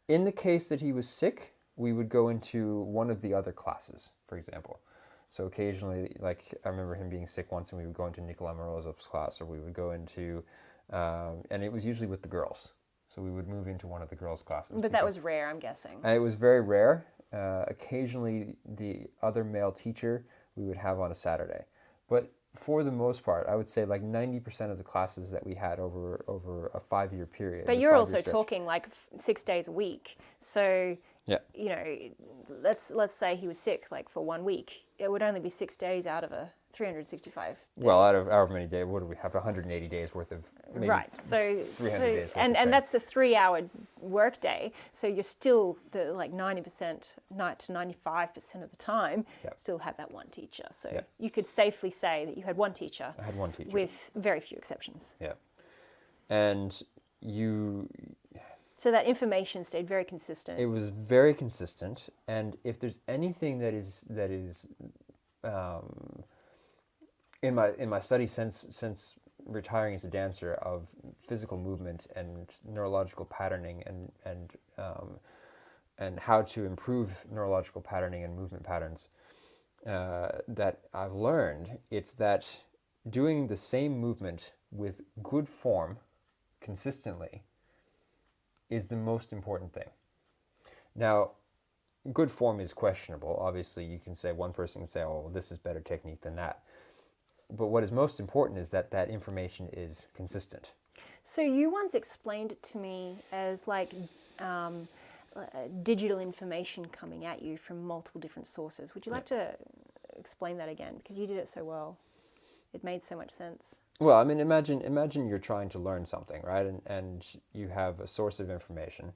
In the case that he was sick, we would go into one of the other classes, for example. So occasionally, like I remember him being sick once, and we would go into Nikolai Morozov's class, or we would go into, and it was usually with the girls. So we would move into one of the girls' classes. But that was rare, I'm guessing. It was very rare. Occasionally, the other male teacher we would have on a Saturday. But for the most part, I would say like 90% of the classes that we had over a 5-year period. But you're also talking like 6 days a week. So, let's say he was sick like for 1 week. It would only be 6 days out of a 365 days. Well, out of however many days, what do we have? 180 days worth of maybe right. So 300 days worth and that's the 3-hour work day. So you're still the like 90% to 95% of the time still have that one teacher. So you could safely say that you had one teacher. I had one teacher with very few exceptions. Yeah, and you. So that information stayed very consistent. It was very consistent, and if there's anything that is in my study since retiring as a dancer of physical movement and neurological patterning and how to improve neurological patterning and movement patterns that I've learned, it's that doing the same movement with good form consistently is the most important thing. Now, good form is questionable. Obviously, you can say, one person can say, oh, well, this is better technique than that. But what is most important is that that information is consistent. So you once explained it to me as like digital information coming at you from multiple different sources. Would you like to explain that again? Because you did it so well. It made so much sense. Well, I mean, imagine you're trying to learn something, right? And you have a source of information,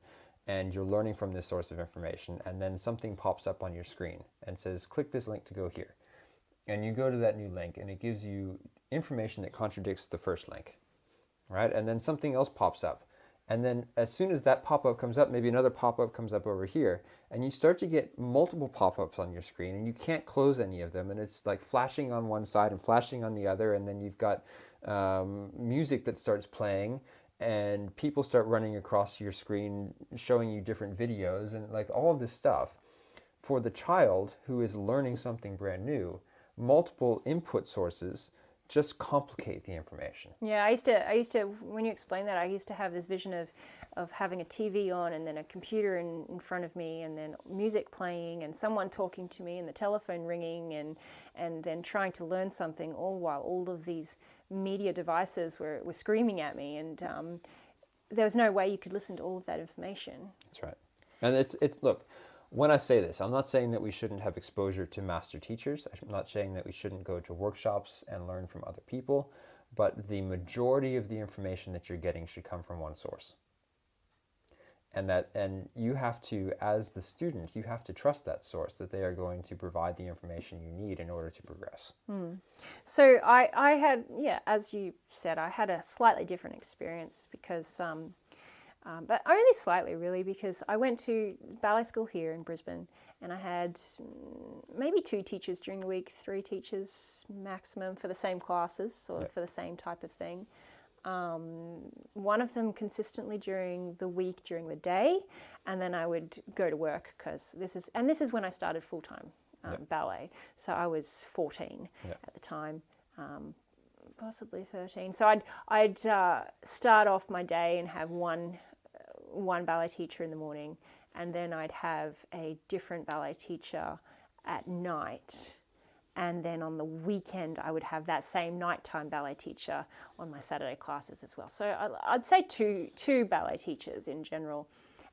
and you're learning from this source of information, and then something pops up on your screen and says, click this link to go here. and you go to that new link, and it gives you information that contradicts the first link, right? And then something else pops up. And then as soon as that pop-up comes up, maybe another pop-up comes up over here, and you start to get multiple pop-ups on your screen, and you can't close any of them, and it's like flashing on one side and flashing on the other, and then you've got music that starts playing, and people start running across your screen showing you different videos, and like all of this stuff. For the child who is learning something brand new, multiple input sources just complicate the information. Yeah, I used to, when you explain that, I used to have this vision of having a TV on and then a computer in front of me and then music playing and someone talking to me and the telephone ringing and then trying to learn something, all while all of these media devices were screaming at me, and there was no way you could listen to all of that information. That's right. And it's look, when I say this, I'm not saying that we shouldn't have exposure to master teachers. I'm not saying that we shouldn't go to workshops and learn from other people, but the majority of the information that you're getting should come from one source. And you have to, as the student, you have to trust that source, that they are going to provide the information you need in order to progress. So I had, as you said, I had a slightly different experience because but only slightly really, because I went to ballet school here in Brisbane and I had maybe 2 teachers during the week, 3 teachers maximum for the same classes or for the same type of thing. One of them consistently during the week, during the day, and then I would go to work because this is when I started full-time ballet. So I was 14 at the time. Possibly 13. So I'd start off my day and have one ballet teacher in the morning, and then I'd have a different ballet teacher at night, and then on the weekend I would have that same nighttime ballet teacher on my Saturday classes as well. So I'd say two ballet teachers in general,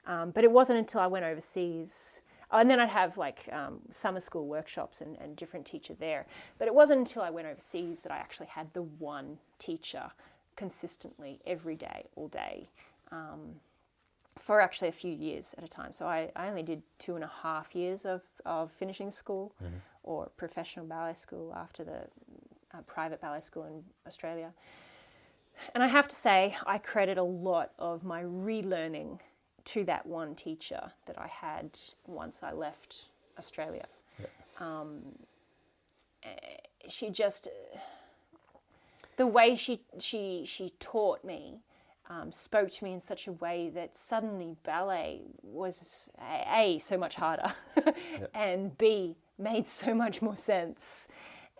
but it wasn't until I went overseas. And then I'd have like summer school workshops and different teacher there. But it wasn't until I went overseas that I actually had the one teacher consistently every day, all day, for actually a few years at a time. So I only did 2.5 years of finishing school or professional ballet school after the private ballet school in Australia. And I have to say, I credit a lot of my relearning to that one teacher that I had once I left Australia. She just, the way she taught me, spoke to me in such a way that suddenly ballet was A, so much harder, and B, made so much more sense.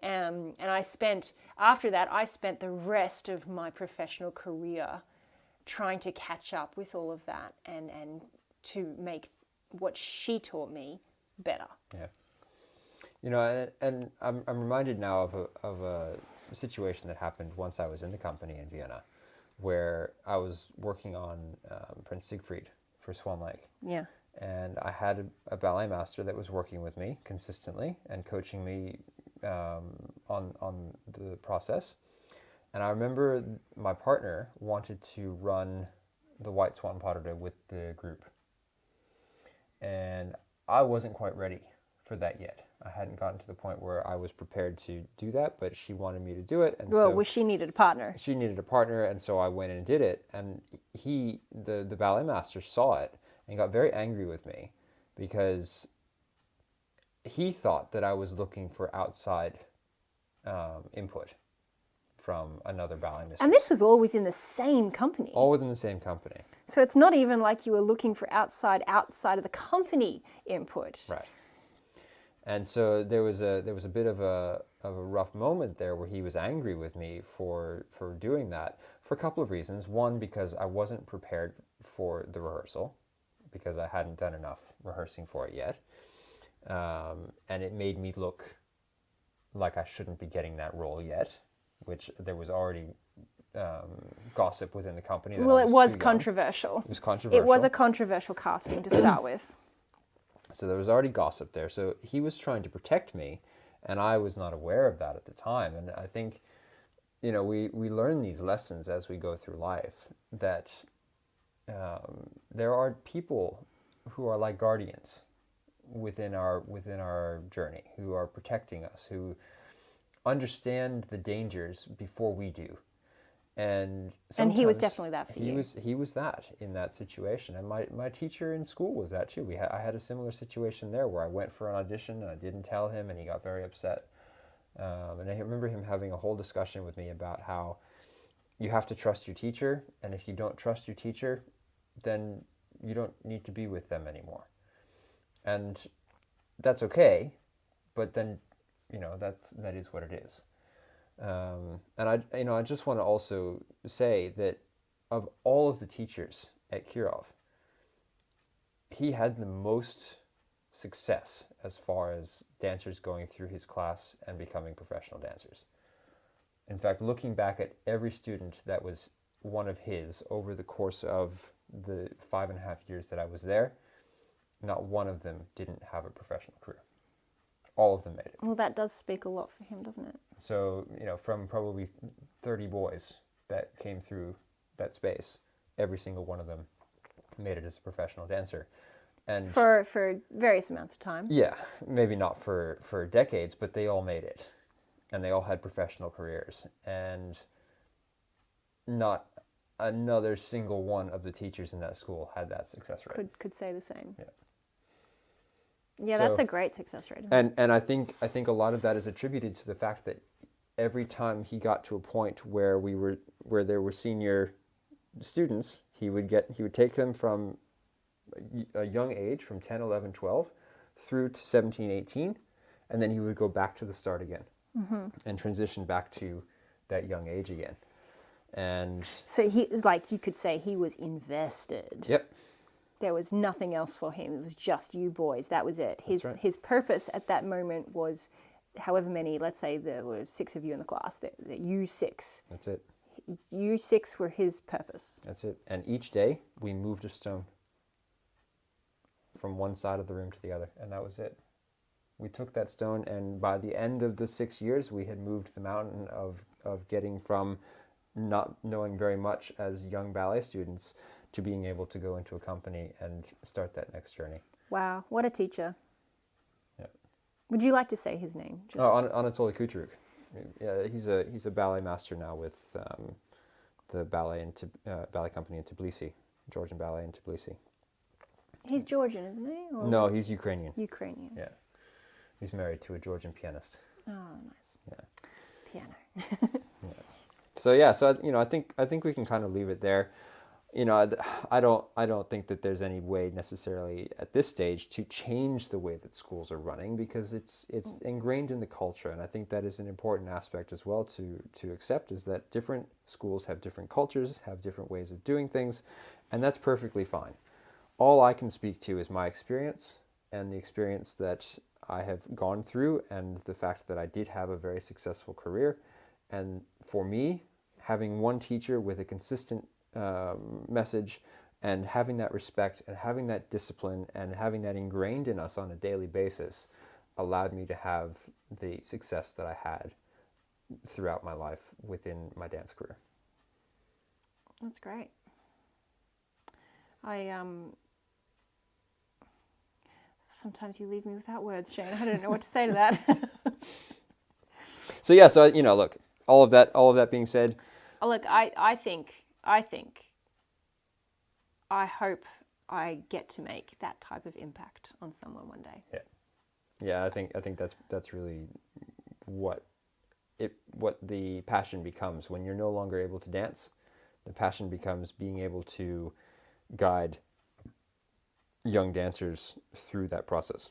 And after that, I spent the rest of my professional career trying to catch up with all of that and to make what she taught me better. Yeah. You know, and I'm reminded now of a situation that happened once I was in the company in Vienna, where I was working on Prince Siegfried for Swan Lake. Yeah. And I had a ballet master that was working with me consistently and coaching me on the process. And I remember my partner wanted to run the White Swan Pas de Deux with the group. And I wasn't quite ready for that yet. I hadn't gotten to the point where I was prepared to do that, but she wanted me to do it. And well, she needed a partner. She needed a partner, and so I went and did it. And the ballet master, saw it and got very angry with me because he thought that I was looking for outside input from another ballet mistress. And this was all within the same company. All within the same company. So it's not even like you were looking for outside of the company input. Right. And so there was a bit of a rough moment there where he was angry with me for doing that for a couple of reasons. One, because I wasn't prepared for the rehearsal, because I hadn't done enough rehearsing for it yet. And it made me look like I shouldn't be getting that role yet, which there was already gossip within the company. Well, it was controversial. It was controversial. It was a controversial casting to start with. So there was already gossip there. So he was trying to protect me, and I was not aware of that at the time. And I think, you know, we learn these lessons as we go through life, that there are people who are like guardians within our journey, who are protecting us, who understand the dangers before we do. And he was sometimes definitely that for you. He was that in that situation. And my teacher in school was that too. I had a similar situation there where I went for an audition and I didn't tell him and he got very upset. And I remember him having a whole discussion with me about how you have to trust your teacher, and if you don't trust your teacher, then you don't need to be with them anymore. And that's okay, but then, that is what it is. And I just want to also say that of all of the teachers at Kirov, he had the most success as far as dancers going through his class and becoming professional dancers. In fact, looking back at every student that was one of his over the course of the 5.5 years that I was there, not one of them didn't have a professional career. All of them made it. Well, that does speak a lot for him, doesn't it? So, from probably 30 boys that came through that space, every single one of them made it as a professional dancer. And for various amounts of time. Yeah, maybe not for decades, but they all made it. And they all had professional careers. And not another single one of the teachers in that school had that success rate. Could say the same. Yeah. Yeah, So, that's a great success rate. And I think a lot of that is attributed to the fact that every time he got to a point where there were senior students, he would take them from a young age, from 10, 11, 12, through to 17, 18, and then he would go back to the start again and transition back to that young age again. And so you could say he was invested. Yep. There was nothing else for him. It was just you boys. That was it. His purpose at that moment was, however many, let's say there were 6 of you in the class, that you 6. That's it. You 6 were his purpose. That's it. And each day we moved a stone from one side of the room to the other, and that was it. We took that stone, and by the end of the 6 years, we had moved the mountain of getting from not knowing very much as young ballet students to being able to go into a company and start that next journey. Wow, what a teacher. Yeah. Would you like to say his name? Anatoly Kucheruk. Yeah, he's a ballet master now with the ballet company in Tbilisi, Georgian Ballet in Tbilisi. He's Georgian, isn't he? Or No, he's Ukrainian. Ukrainian. Yeah. He's married to a Georgian pianist. Oh, nice. Yeah. Piano. Yeah. So I think we can kind of leave it there. I don't think that there's any way necessarily at this stage to change the way that schools are running, because it's ingrained in the culture, and I think that is an important aspect as well to accept, is that different schools have different cultures, have different ways of doing things, and that's perfectly fine. All I can speak to is my experience and the experience that I have gone through, and the fact that I did have a very successful career. And for me, having one teacher with a consistent message, and having that respect and having that discipline and having that ingrained in us on a daily basis allowed me to have the success that I had throughout my life within my dance career. That's great. Sometimes you leave me without words, Shane. I don't know what to say to that. Look, all of that being said, look, I hope I get to make that type of impact on someone one day. Yeah. I think that's really what the passion becomes when you're no longer able to dance. The passion becomes being able to guide young dancers through that process,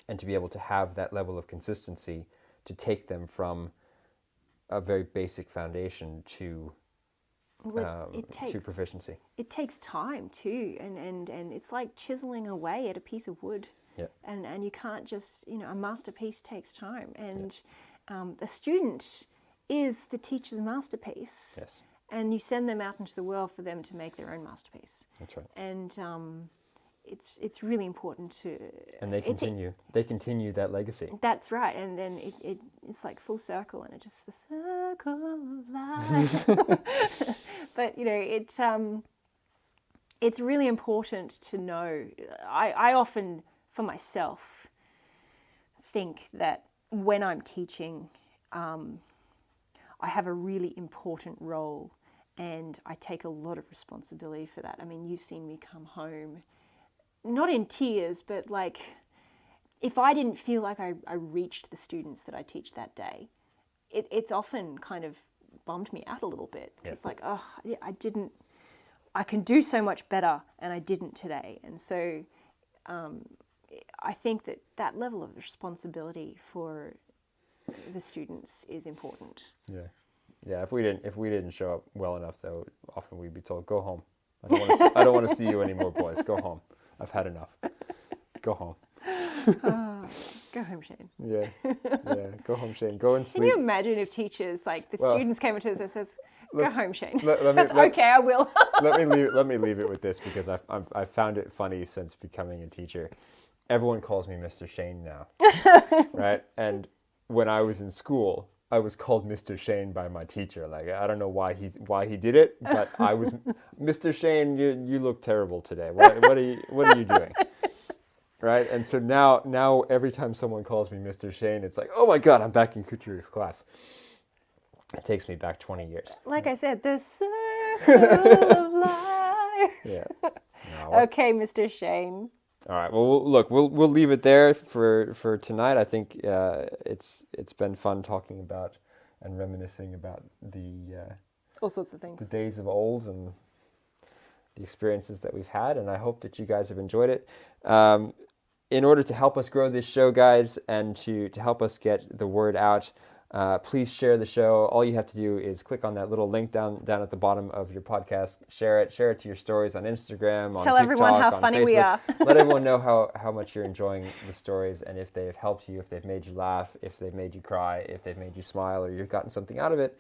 and to be able to have that level of consistency to take them from a very basic foundation to proficiency. It takes time too, and it's like chiseling away at a piece of wood. Yeah. And you can't just, a masterpiece takes time, and the student is the teacher's masterpiece. Yes. And you send them out into the world for them to make their own masterpiece. That's right. And it's really important to. And they continue that legacy. That's right, and then it's like full circle, and it's just the circle of life. But it's really important to know. I often, for myself, think that when I'm teaching I have a really important role, and I take a lot of responsibility for that. I mean, you've seen me come home, not in tears, but like, if I didn't feel like I reached the students that I teach that day, it's often kind of bummed me out a little bit. It's like, oh, I can do so much better, and I didn't today. And so I think that level of responsibility for the students is important. Yeah. If we didn't show up well enough, though, often we'd be told, "Go home. I don't want to see you anymore, boys. Go home. I've had enough. Go home." Go home, Shane. Yeah. Go home, Shane. Go and sleep. Can you imagine if teachers, like the students came up to us and says, "Go home, Shane." Okay, I will. let me leave it with this, because I've found it funny since becoming a teacher. Everyone calls me Mr. Shane now, right? And when I was in school, I was called Mr. Shane by my teacher. Like, I don't know why he did it, but I was Mr. Shane. You look terrible today. What are you doing? Right? And so now every time someone calls me Mr. Shane, it's like, oh my God, I'm back in Couture's class. It takes me back 20 years. Like I said, the circle of life. Yeah. Okay, Mr. Shane. All right. Well, look, we'll leave it there for tonight. I think it's been fun talking about and reminiscing about the all sorts of things, the days of old, and the experiences that we've had. And I hope that you guys have enjoyed it. In order to help us grow this show, guys, and to help us get the word out, please share the show. All you have to do is click on that little link down at the bottom of your podcast. Share it to your stories on Instagram, on Tell TikTok, everyone how on funny Facebook. we are. Let everyone know how much you're enjoying the stories, and if they've helped you, if they've made you laugh, if they've made you cry, if they've made you smile, or you've gotten something out of it.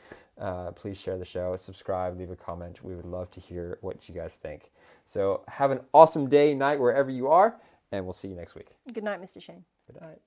Please share the show, subscribe, leave a comment. We would love to hear what you guys think. So have an awesome day, night, wherever you are, and we'll see you next week. Good night, Mr. Shane. Good night.